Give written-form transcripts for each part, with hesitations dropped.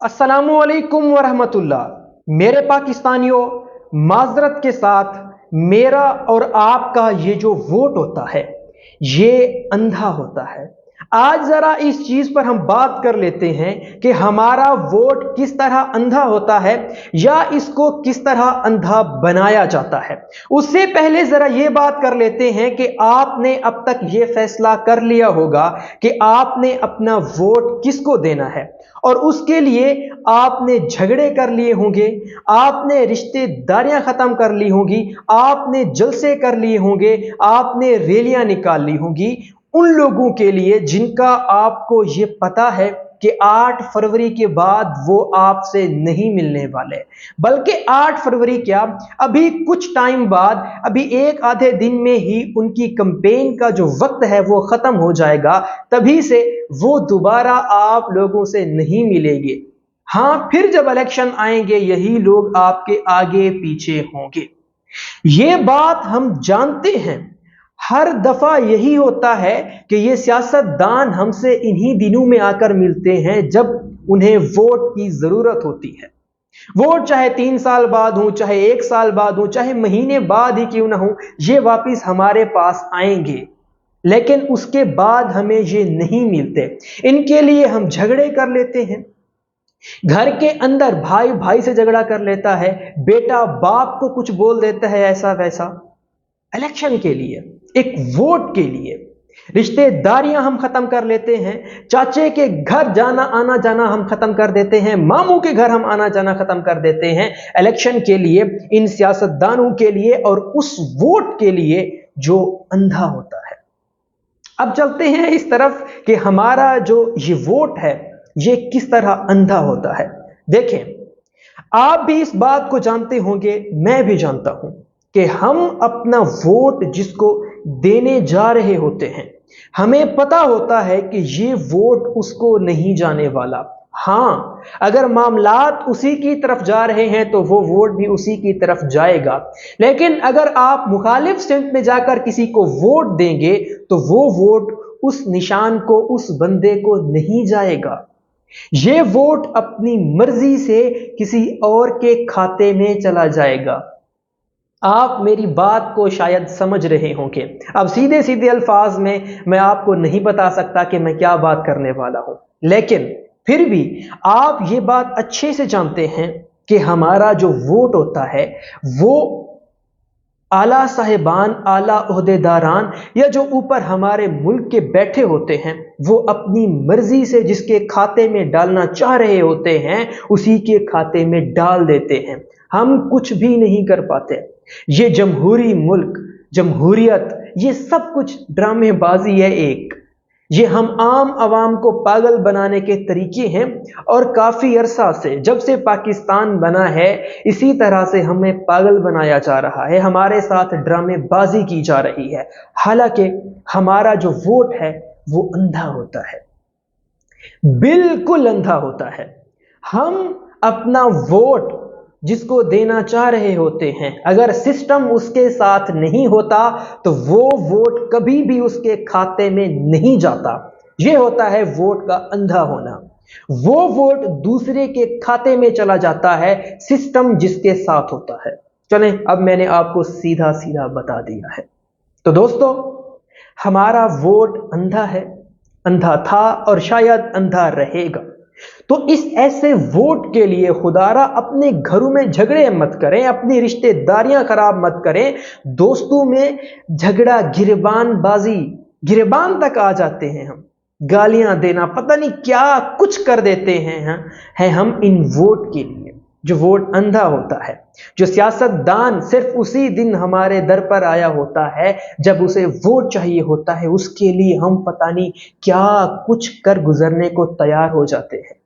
अस्सलामुअलैकुम वरहमतुल्लाह। मेरे पाकिस्तानियों, माजरत के साथ मेरा और आपका ये जो वोट होता है ये अंधा होता है। आज जरा इस चीज पर हम बात कर लेते हैं कि हमारा वोट किस तरह अंधा होता है या इसको किस तरह अंधा बनाया जाता है। उससे पहले जरा ये बात कर लेते हैं कि आपने अब तक ये फैसला कर लिया होगा कि आपने अपना वोट किसको देना है, और उसके लिए आपने झगड़े कर लिए होंगे, आपने रिश्तेदारियां खत्म कर ली होंगी, आपने जलसे कर लिए होंगे, आपने रैलियां निकाल ली होंगी उन लोगों के लिए जिनका आपको ये पता है कि 8 फरवरी के बाद वो आपसे नहीं मिलने वाले, बल्कि 8 फरवरी क्या, अभी कुछ टाइम बाद, अभी एक आधे दिन में ही उनकी कैंपेन का जो वक्त है वो खत्म हो जाएगा। तभी से वो दोबारा आप लोगों से नहीं मिलेंगे। हाँ, फिर जब इलेक्शन आएंगे यही लोग आपके आगे पीछे होंगे। ये बात हम जानते हैं। हर दफा यही होता है कि ये सियासतदान हमसे इन्हीं दिनों में आकर मिलते हैं जब उन्हें वोट की जरूरत होती है। वोट चाहे 3 साल बाद हो, चाहे 1 साल बाद हो, चाहे महीने बाद ही क्यों ना हो, ये वापस हमारे पास आएंगे, लेकिन उसके बाद हमें ये नहीं मिलते। इनके लिए हम झगड़े कर लेते हैं। घर के अंदर भाई भाई से झगड़ा कर लेता है, बेटा बाप को कुछ बोल देता है ऐसा वैसा। इलेक्शन के लिए, एक वोट के लिए रिश्तेदारियां हम खत्म कर लेते हैं। चाचे के घर जाना आना जाना हम खत्म कर देते हैं, मामू के घर हम आना जाना खत्म कर देते हैं इलेक्शन के लिए, इन सियासतदानों के लिए और उस वोट के लिए जो अंधा होता है। अब चलते हैं इस तरफ कि हमारा जो ये वोट है ये किस तरह अंधा होता है। देखें, आप भी इस बात को जानते होंगे, मैं भी जानता हूं कि हम अपना वोट जिसको देने जा रहे होते हैं, हमें पता होता है कि ये वोट उसको नहीं जाने वाला। हाँ, अगर मामलात उसी की तरफ जा रहे हैं तो वो वोट भी उसी की तरफ जाएगा। लेकिन अगर आप मुखालिफ स्टेट में जाकर किसी को वोट देंगे तो वो वोट उस निशान को, उस बंदे को नहीं जाएगा। ये वोट अपनी मर्जी से किसी और के खाते में चला जाएगा। आप मेरी बात को शायद समझ रहे होंगे। अब सीधे सीधे अल्फाज में मैं आपको नहीं बता सकता कि मैं क्या बात करने वाला हूं, लेकिन फिर भी आप ये बात अच्छे से जानते हैं कि हमारा जो वोट होता है वो आला साहिबान, आला ओहदेदारान या जो ऊपर हमारे मुल्क के बैठे होते हैं वो अपनी मर्जी से जिसके खाते में डालना चाह रहे होते हैं उसी के खाते में डाल देते हैं। हम कुछ भी नहीं कर पाते। ये जमहूरी मुल्क, जमहूरियत, ये सब कुछ ड्रामेबाजी है एक। ये हम आम आवाम को पागल बनाने के तरीके हैं, और काफी अरसा से, जब से पाकिस्तान बना है, इसी तरह से हमें पागल बनाया जा रहा है, हमारे साथ ड्रामेबाजी की जा रही है। हालांकि हमारा जो वोट है वो अंधा होता है, बिल्कुल अंधा होता है। हम अपना वोट जिसको देना चाह रहे होते हैं, अगर सिस्टम उसके साथ नहीं होता तो वो वोट कभी भी उसके खाते में नहीं जाता। यह होता है वोट का अंधा होना। वो वोट दूसरे के खाते में चला जाता है, सिस्टम जिसके साथ होता है। चलें, अब मैंने आपको सीधा सीधा बता दिया है। तो दोस्तों, हमारा वोट अंधा है, अंधा था और शायद अंधा रहेगा। तो इस ऐसे वोट के लिए खुदारा अपने घरों में झगड़े मत करें, अपनी रिश्तेदारियां खराब मत करें, दोस्तों में झगड़ा, गिरबान तक आ जाते हैं हम, गालियां देना, पता नहीं क्या कुछ कर देते हैं हम इन वोट के लिए। जो वोट अंधा होता है, जो सियासतदान सिर्फ उसी दिन हमारे दर पर आया होता है जब उसे वोट चाहिए होता है, उसके लिए हम पता नहीं क्या कुछ कर गुजरने को तैयार हो जाते हैं।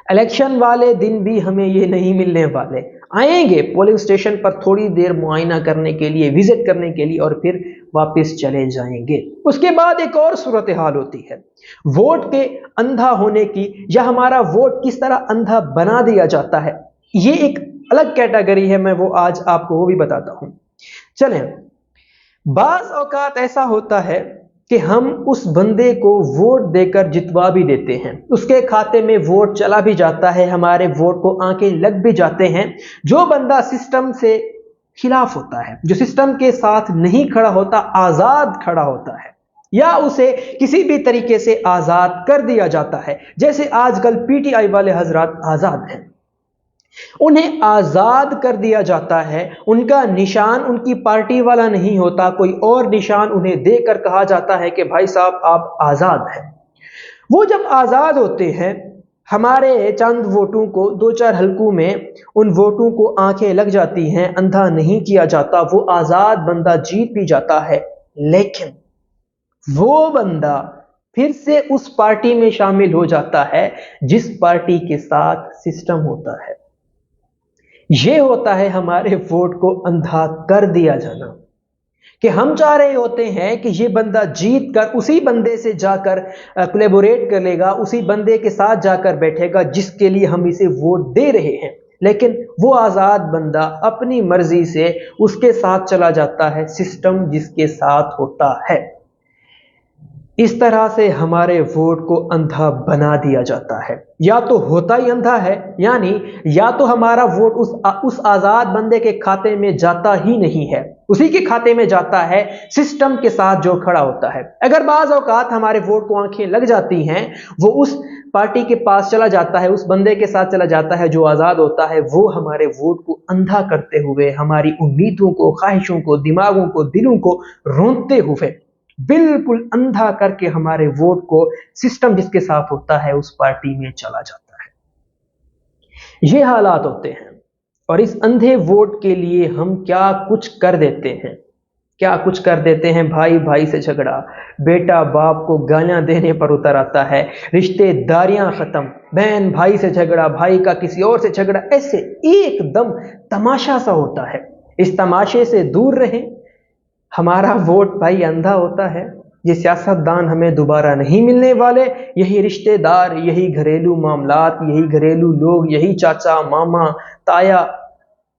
इलेक्शन वाले दिन भी हमें ये नहीं मिलने वाले। आएंगे पोलिंग स्टेशन पर थोड़ी देर मुआयना करने के लिए, विजिट करने के लिए, और फिर वापस चले जाएंगे। उसके बाद एक और सूरत हाल होती है वोट के अंधा होने की, या हमारा वोट किस तरह अंधा बना दिया जाता है। ये एक अलग कैटेगरी है, मैं वो आज आपको वो भी बताता हूं। चलें, बाज औकात ऐसा होता है کہ हम उस बंदे को वोट देकर जितवा भी देते हैं, उसके खाते में वोट चला भी जाता है, हमारे वोट को आंखें लग भी जाते हैं। जो बंदा सिस्टम से खिलाफ होता है, जो सिस्टम के साथ नहीं खड़ा होता, आजाद खड़ा होता है, या उसे किसी भी तरीके से आजाद कर दिया जाता है, जैसे आजकल पीटीआई वाले हजरात आजाद हैं, उन्हें आजाद कर दिया जाता है। उनका निशान उनकी पार्टी वाला नहीं होता, कोई और निशान उन्हें देकर कहा जाता है कि भाई साहब आप आजाद हैं। वो जब आजाद होते हैं, हमारे चंद वोटों को, 2-4 हलकों में उन वोटों को आंखें लग जाती हैं, अंधा नहीं किया जाता, वो आजाद बंदा जीत भी जाता है, लेकिन वो बंदा फिर से उस पार्टी में शामिल हो जाता है जिस पार्टी के साथ सिस्टम होता है। ये होता है हमारे वोट को अंधा कर दिया जाना, कि हम चाह रहे होते हैं कि ये बंदा जीत कर उसी बंदे से जाकर कोलैबोरेट कर लेगा, उसी बंदे के साथ जाकर बैठेगा जिसके लिए हम इसे वोट दे रहे हैं, लेकिन वो आजाद बंदा अपनी मर्जी से उसके साथ चला जाता है, सिस्टम जिसके साथ होता है। इस तरह से हमारे वोट को अंधा बना दिया जाता है। या तो होता ही अंधा है, यानी या तो हमारा वोट उस आजाद बंदे के खाते में जाता ही नहीं है, उसी के खाते में जाता है सिस्टम के साथ जो खड़ा होता है। अगर बाज़ औकात हमारे वोट को आंखें लग जाती हैं, वो उस पार्टी के पास चला जाता है, उस बंदे के साथ चला जाता है जो आजाद होता है, वो हमारे वोट को अंधा करते हुए हमारी उम्मीदों को, ख्वाहिशों को, दिमागों को, दिलों को रोंदते हुए बिल्कुल अंधा करके हमारे वोट को सिस्टम जिसके साथ होता है उस पार्टी में चला जाता है। ये हालात होते हैं, और इस अंधे वोट के लिए हम क्या कुछ कर देते हैं, क्या कुछ कर देते हैं। भाई भाई से झगड़ा, बेटा बाप को गालियां देने पर उतर आता है, रिश्तेदारियां खत्म, बहन भाई से झगड़ा, भाई का किसी और से झगड़ा, ऐसे एकदम तमाशा सा होता है। इस तमाशे से दूर रहें। हमारा वोट भाई अंधा होता है, ये सियासतदान हमें दोबारा नहीं मिलने वाले, यही रिश्तेदार, यही घरेलू मामलात, यही घरेलू लोग, यही चाचा मामा ताया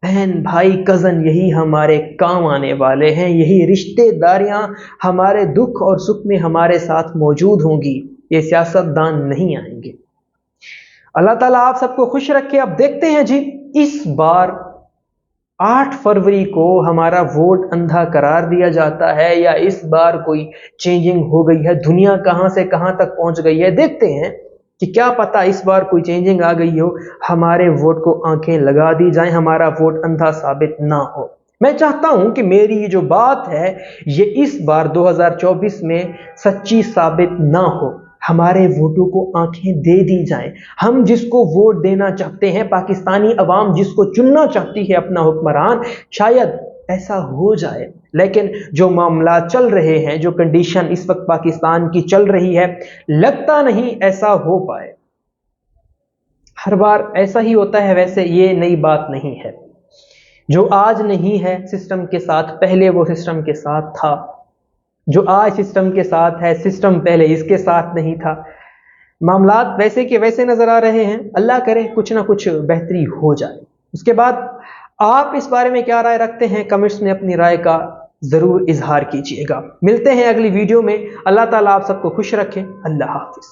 बहन भाई कज़न, यही हमारे काम आने वाले हैं, यही रिश्तेदारियां हमारे दुख और सुख में हमारे साथ मौजूद होंगी, ये सियासतदान नहीं आएंगे। अल्लाह ताला आप सबको खुश रखे। अब देखते हैं जी, इस बार 8 फरवरी को हमारा वोट अंधा करार दिया जाता है या इस बार कोई चेंजिंग हो गई है, दुनिया कहां से कहां तक पहुंच गई है। देखते हैं कि क्या पता इस बार कोई चेंजिंग आ गई हो, हमारे वोट को आंखें लगा दी जाएं, हमारा वोट अंधा साबित ना हो। मैं चाहता हूं कि मेरी ये जो बात है ये इस बार 2024 में सच्ची साबित ना हो, हमारे वोटों को आंखें दे दी जाएं। हम जिसको वोट देना चाहते हैं, पाकिस्तानी अवाम जिसको चुनना चाहती है अपना हुक्मरान, शायद ऐसा हो जाए। लेकिन जो मामला चल रहे हैं, जो कंडीशन इस वक्त पाकिस्तान की चल रही है, लगता नहीं ऐसा हो पाए। हर बार ऐसा ही होता है, वैसे ये नई बात नहीं है। जो आज नहीं है सिस्टम के साथ, पहले वो सिस्टम के साथ था। जो आज सिस्टम के साथ है, सिस्टम पहले इसके साथ नहीं था। मामलात वैसे के वैसे नजर आ रहे हैं। अल्लाह करे कुछ ना कुछ बेहतरी हो जाए। उसके बाद आप इस बारे में क्या राय रखते हैं, कमेंट्स में अपनी राय का जरूर इजहार कीजिएगा। मिलते हैं अगली वीडियो में। अल्लाह ताला आप सबको खुश रखे। अल्लाह हाफिज।